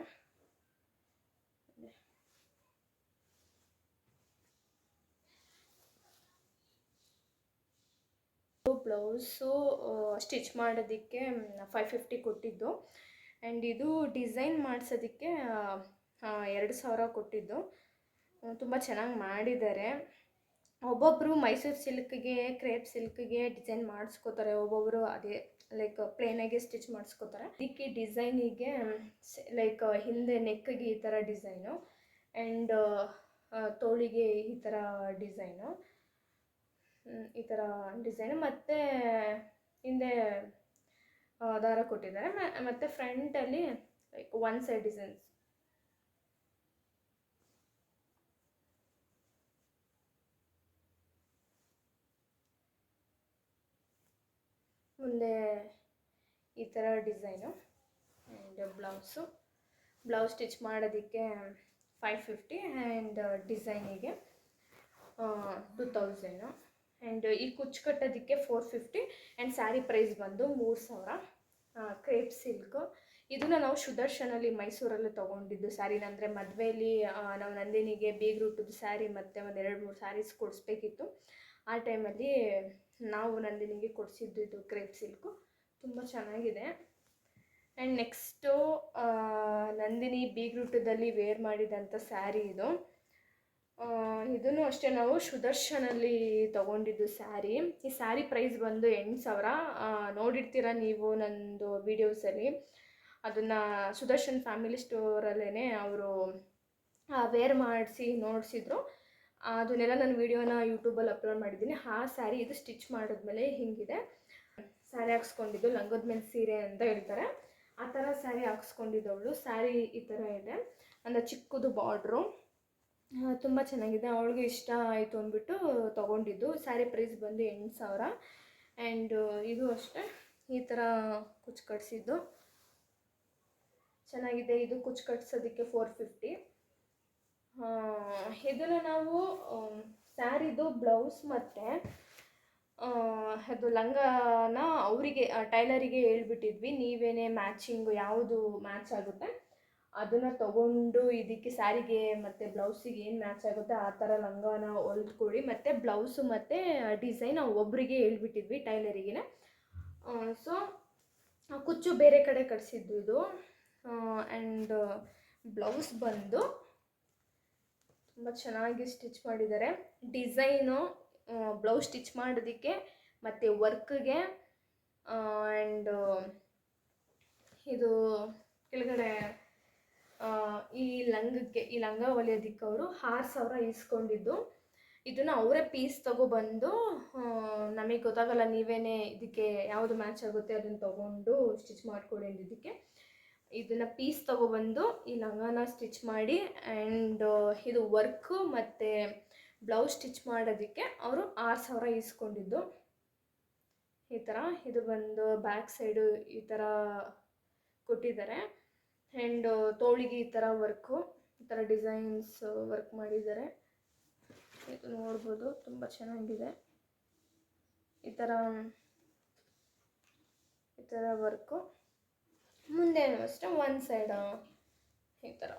ಬ್ಲೌಸು ಸ್ಟಿಚ್ ಮಾಡೋದಕ್ಕೆ 550 ಕೊಟ್ಟಿದ್ದು. ಆ್ಯಂಡ್ ಇದು ಡಿಸೈನ್ ಮಾಡಿಸೋದಕ್ಕೆ 2000 ಕೊಟ್ಟಿದ್ದು. ತುಂಬ ಚೆನ್ನಾಗಿ ಮಾಡಿದ್ದಾರೆ. ಒಬ್ಬೊಬ್ಬರು ಮೈಸೂರು ಸಿಲ್ಕ್ಗೆ, ಕ್ರೇಪ್ ಸಿಲ್ಕ್ಗೆ ಡಿಸೈನ್ ಮಾಡಿಸ್ಕೋತಾರೆ, ಒಬ್ಬೊಬ್ಬರು ಅದೇ ಲೈಕ್ ಪ್ಲೇನಾಗೆ ಸ್ಟಿಚ್ ಮಾಡಿಸ್ಕೋತಾರೆ. ಇದಕ್ಕೆ ಡಿಸೈನಿಗೆ ಲೈಕ್ ಹಿಂದೆ ನೆಕ್ಗೆ ಈ ಥರ ಡಿಸೈನು. ಆ್ಯಂಡ್ ತೋಳಿಗೆ ಈ ಥರ ಡಿಸೈನು, ಈ ಥರ ಡಿಸೈನು, ಮತ್ತು ಹಿಂದೆ ದಾರ ಕೊಟ್ಟಿದ್ದಾರೆ. ಮತ್ತು ಫ್ರಂಟಲ್ಲಿ ಲೈಕ್ ಒನ್ ಸೈಡ್ ಡಿಸೈನ್ಸ್. ಮುಂದೆ ಈ ಥರ ಡಿಸೈನು. ಆ್ಯಂಡ್ ಬ್ಲೌಸ್ ಸ್ಟಿಚ್ ಮಾಡೋದಕ್ಕೆ 550 ಆ್ಯಂಡ್ ಡಿಸೈನಿಗೆ 2000. ಆ್ಯಂಡ್ ಈ ಕುಚ್ಚು ಕಟ್ಟೋದಕ್ಕೆ 450 ಆ್ಯಂಡ್ ಸ್ಯಾರಿ ಪ್ರೈಸ್ ಬಂದು 3000. Crepe silk. ಇದನ್ನು ನಾವು ಸುದರ್ಶನಲ್ಲಿ ಮೈಸೂರಲ್ಲಿ ತೊಗೊಂಡಿದ್ದು ಸ್ಯಾರಿನ. ಅಂದರೆ ಮದುವೆಯಲ್ಲಿ ನಾವು ನಂದಿನಿಗೆ ಬೀಗ್ರೂಟದ ಸ್ಯಾರಿ ಮತ್ತು ಒಂದು 2-3 ಸ್ಯಾರೀಸ್ ಕೊಡಿಸ್ಬೇಕಿತ್ತು. ಆ ಟೈಮಲ್ಲಿ ನಾವು ನಂದಿನಿಗೆ ಕೊಡಿಸಿದ್ದು ಇದು ಕ್ರೇಪ್ ಸಿಲ್ಕು. ತುಂಬ ಚೆನ್ನಾಗಿದೆ. ಆ್ಯಂಡ್ ನೆಕ್ಸ್ಟು ನಂದಿನಿ ಬೀಗ್ರೂಟದಲ್ಲಿ ವೇರ್ ಮಾಡಿದಂಥ ಸ್ಯಾರಿ ಇದು. ಇದನ್ನು ಅಷ್ಟೇ ನಾವು ಸುದರ್ಶನಲ್ಲಿ ತೊಗೊಂಡಿದ್ದು ಸ್ಯಾರಿ. ಈ ಸ್ಯಾರಿ ಪ್ರೈಸ್ ಬಂದು 8000. ನೋಡಿರ್ತೀರ ನೀವು ನಂದು ವೀಡಿಯೋಸಲ್ಲಿ. ಅದನ್ನು ಸುದರ್ಶನ್ ಫ್ಯಾಮಿಲಿ ಸ್ಟೋರಲ್ಲೇ ಅವರು ವೇರ್ ಮಾಡಿಸಿ ನೋಡಿಸಿದ್ರು. ಅದನ್ನೆಲ್ಲ ನಾನು ವೀಡಿಯೋನ ಯೂಟ್ಯೂಬಲ್ಲಿ ಅಪ್ಲೋಡ್ ಮಾಡಿದ್ದೀನಿ. ಆ ಸ್ಯಾರಿ ಇದು ಸ್ಟಿಚ್ ಮಾಡಿದ್ಮೇಲೆ ಹೀಗಿದೆ. ಸ್ಯಾರಿ ಹಾಕ್ಸ್ಕೊಂಡಿದ್ದು ಲಂಗದ ಮೇಲೆ ಸೀರೆ ಅಂತ ಹೇಳ್ತಾರೆ, ಆ ಥರ ಸ್ಯಾರಿ ಹಾಕ್ಸ್ಕೊಂಡಿದ್ದವಳು. ಸ್ಯಾರಿ ಈ ಥರ ಇದೆ, ಅಂದರೆ ಚಿಕ್ಕದು ಬಾರ್ಡ್ರು, ತುಂಬ ಚೆನ್ನಾಗಿದೆ. ಅವಳಿಗೆ ಇಷ್ಟ ಆಯಿತು ಅಂದ್ಬಿಟ್ಟು ತೊಗೊಂಡಿದ್ದು. ಸ್ಯಾರಿ ಪ್ರೈಸ್ ಬಂದು 8000. ಆ್ಯಂಡ್ ಇದು ಅಷ್ಟೇ ಈ ಥರ ಕುಚ್ಚು ಕಟ್ಸಿದ್ದು ಚೆನ್ನಾಗಿದೆ. ಇದು ಕುಚ್ಚು ಕಟ್ಸೋದಕ್ಕೆ 450. ಇದನ್ನು ನಾವು ಸ್ಯಾರಿದು ಬ್ಲೌಸ್ ಮತ್ತು ಅದು ಲಂಗನ ಅವರಿಗೆ ಟೈಲರಿಗೆ ಹೇಳ್ಬಿಟ್ಟಿದ್ವಿ, ನೀವೇನೇ ಮ್ಯಾಚಿಂಗು ಯಾವುದು ಮ್ಯಾಚ್ ಆಗುತ್ತೆ ಅದನ್ನು ತೊಗೊಂಡು ಇದಕ್ಕೆ ಸ್ಯಾರಿಗೆ ಮತ್ತು ಬ್ಲೌಸಿಗೆ ಏನು ಮ್ಯಾಚ್ ಆಗುತ್ತೆ ಆ ಥರ ಲಂಗನ ಹೊಲ್ದ್ಕೊಡಿ. ಮತ್ತು ಬ್ಲೌಸು ಮತ್ತು ಡಿಸೈನ್ ನಾವು ಒಬ್ಬರಿಗೆ ಹೇಳ್ಬಿಟ್ಟಿದ್ವಿ ಟೈಲರಿಗೆ. ಸೊ ಕುಚ್ಚು ಬೇರೆ ಕಡೆ ಕಟ್ಸಿದ್ದು ಇದು. ಆ್ಯಂಡ್ ಬ್ಲೌಸ್ ಬಂದು ತುಂಬ ಚೆನ್ನಾಗಿ ಸ್ಟಿಚ್ ಮಾಡಿದ್ದಾರೆ. ಡಿಸೈನು ಬ್ಲೌಸ್ ಸ್ಟಿಚ್ ಮಾಡೋದಕ್ಕೆ ಮತ್ತು ವರ್ಕ್ಗೆ. ಆ್ಯಂಡ್ ಇದು ಕೆಳಗಡೆ ಈ ಲಂಗ ಹೊಲಿಯೋದಕ್ಕೆ ಅವರು 6000 ಇಸ್ಕೊಂಡಿದ್ದು. ಇದನ್ನು ಅವರೇ ಪೀಸ್ ತೊಗೊಬಂದು, ನಮಗೆ ಗೊತ್ತಾಗಲ್ಲ, ನೀವೇನೇ ಇದಕ್ಕೆ ಯಾವುದು ಮ್ಯಾಚ್ ಆಗುತ್ತೆ ಅದನ್ನು ತೊಗೊಂಡು ಸ್ಟಿಚ್ ಮಾಡಿಕೊಡಿ ಅಂದಿದ್ದಕ್ಕೆ ಇದನ್ನು ಪೀಸ್ ತೊಗೊಬಂದು ಈ ಲಂಗನ ಸ್ಟಿಚ್ ಮಾಡಿ, ಆ್ಯಂಡ್ ಇದು ವರ್ಕು ಮತ್ತು ಬ್ಲೌಸ್ ಸ್ಟಿಚ್ ಮಾಡೋದಕ್ಕೆ ಅವರು 6000 ಇಸ್ಕೊಂಡಿದ್ದು. ಈ ಥರ ಇದು ಬಂದು ಬ್ಯಾಕ್ ಸೈಡು ಈ ಥರ ಕೊಟ್ಟಿದ್ದಾರೆ. ಆ್ಯಂಡ್ ತೋಳಿಗೆ ಈ ಥರ ವರ್ಕು, ಈ ಥರ ಡಿಸೈನ್ಸ್ ವರ್ಕ್ ಮಾಡಿದ್ದಾರೆ. ಇದು ನೋಡ್ಬೋದು, ತುಂಬ ಚೆನ್ನಾಗಿದೆ. ಈ ಥರ ವರ್ಕು. ಮುಂದೆ ಅಷ್ಟೇ ಒಂದು ಸೈಡ್ ಈ ಥರ.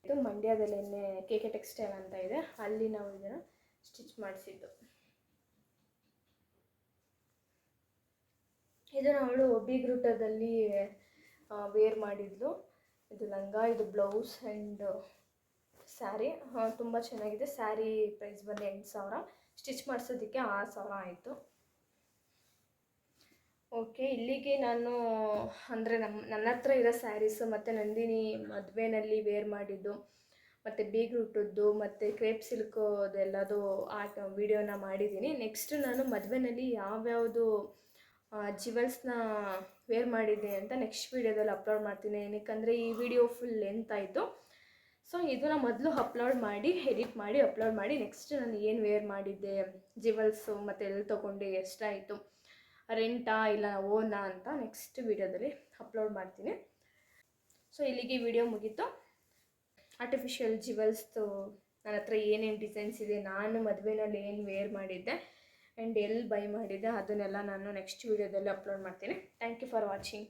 ಇದು ಮಂಡ್ಯದಲ್ಲೇ KK ಟೆಕ್ಸ್ಟೈಲ್ ಅಂತ ಇದೆ, ಅಲ್ಲಿ ನಾವು ಇದನ್ನು ಸ್ಟಿಚ್ ಮಾಡಿಸಿದ್ದು. ಇದನ್ನು ಅವಳು ಬೀಗ್ರೂಟದಲ್ಲಿ ವೇರ್ ಮಾಡಿದ್ಲು. ಇದು ಲಂಗ, ಇದು ಬ್ಲೌಸ್ ಆ್ಯಂಡ್ ಸ್ಯಾರಿ. ತುಂಬ ಚೆನ್ನಾಗಿದೆ. ಸ್ಯಾರಿ ಪ್ರೈಸ್ ಬಂದು 8000. ಸ್ಟಿಚ್ ಮಾಡಿಸೋದಕ್ಕೆ 6000 ಆಯಿತು. ಓಕೆ, ಇಲ್ಲಿಗೆ ನಾನು ಅಂದರೆ ನನ್ನ ಹತ್ರ ಇರೋ ಸ್ಯಾರೀಸು ಮತ್ತು ನಂದಿನಿ ಮದುವೆನಲ್ಲಿ ವೇರ್ ಮಾಡಿದ್ದು ಮತ್ತು ಬೀಗ್ರೂಟದ್ದು ಮತ್ತು ಕ್ರೇಪ್ ಸಿಲ್ಕು ಅದೆಲ್ಲದು ವೀಡಿಯೋನ ಮಾಡಿದ್ದೀನಿ. ನೆಕ್ಸ್ಟ್ ನಾನು ಮದುವೆನಲ್ಲಿ ಯಾವ್ಯಾವುದು ಜಿವೆಲ್ಸ್ನ ವೇರ್ ಮಾಡಿದ್ದೆ ಅಂತ ನೆಕ್ಸ್ಟ್ ವೀಡಿಯೋದಲ್ಲಿ ಅಪ್ಲೋಡ್ ಮಾಡ್ತೀನಿ. ಏನಕ್ಕಂದರೆ ಈ ವಿಡಿಯೋ ಫುಲ್ ಲೆಂತ್ ಆಯಿತು. ಸೊ ಇದನ್ನು ಮೊದಲು ಎಡಿಟ್ ಮಾಡಿ ಅಪ್ಲೋಡ್ ಮಾಡಿ ನೆಕ್ಸ್ಟ್ ನಾನು ಏನು ವೇರ್ ಮಾಡಿದ್ದೆ, ಜಿವೆಲ್ಸು ಮತ್ತು ಎಲ್ಲಿ ತೊಗೊಂಡೆ, ಎಷ್ಟಾಯಿತು, ರೆಂಟಾ ಇಲ್ಲ ಓನಾ ಅಂತ ನೆಕ್ಸ್ಟ್ ವೀಡಿಯೋದಲ್ಲಿ ಅಪ್ಲೋಡ್ ಮಾಡ್ತೀನಿ. ಸೊ ಇಲ್ಲಿಗೆ ವಿಡಿಯೋ ಮುಗೀತು. ಆರ್ಟಿಫಿಷಿಯಲ್ ಜಿವೆಲ್ಸ್ದು ನನ್ನ ಹತ್ರ ಏನೇನು ಡಿಸೈನ್ಸ್ ಇದೆ, ನಾನು ಮದುವೆನಲ್ಲಿ ಏನು ವೇರ್ ಮಾಡಿದ್ದೆ ಆ್ಯಂಡ್ ಎಲ್ಲಿ ಬೈ ಮಾಡಿದ್ದೆ, ಅದನ್ನೆಲ್ಲ ನಾನು ನೆಕ್ಸ್ಟ್ ವೀಡಿಯೋದಲ್ಲಿ ಅಪ್ಲೋಡ್ ಮಾಡ್ತೀನಿ. Thank you for watching.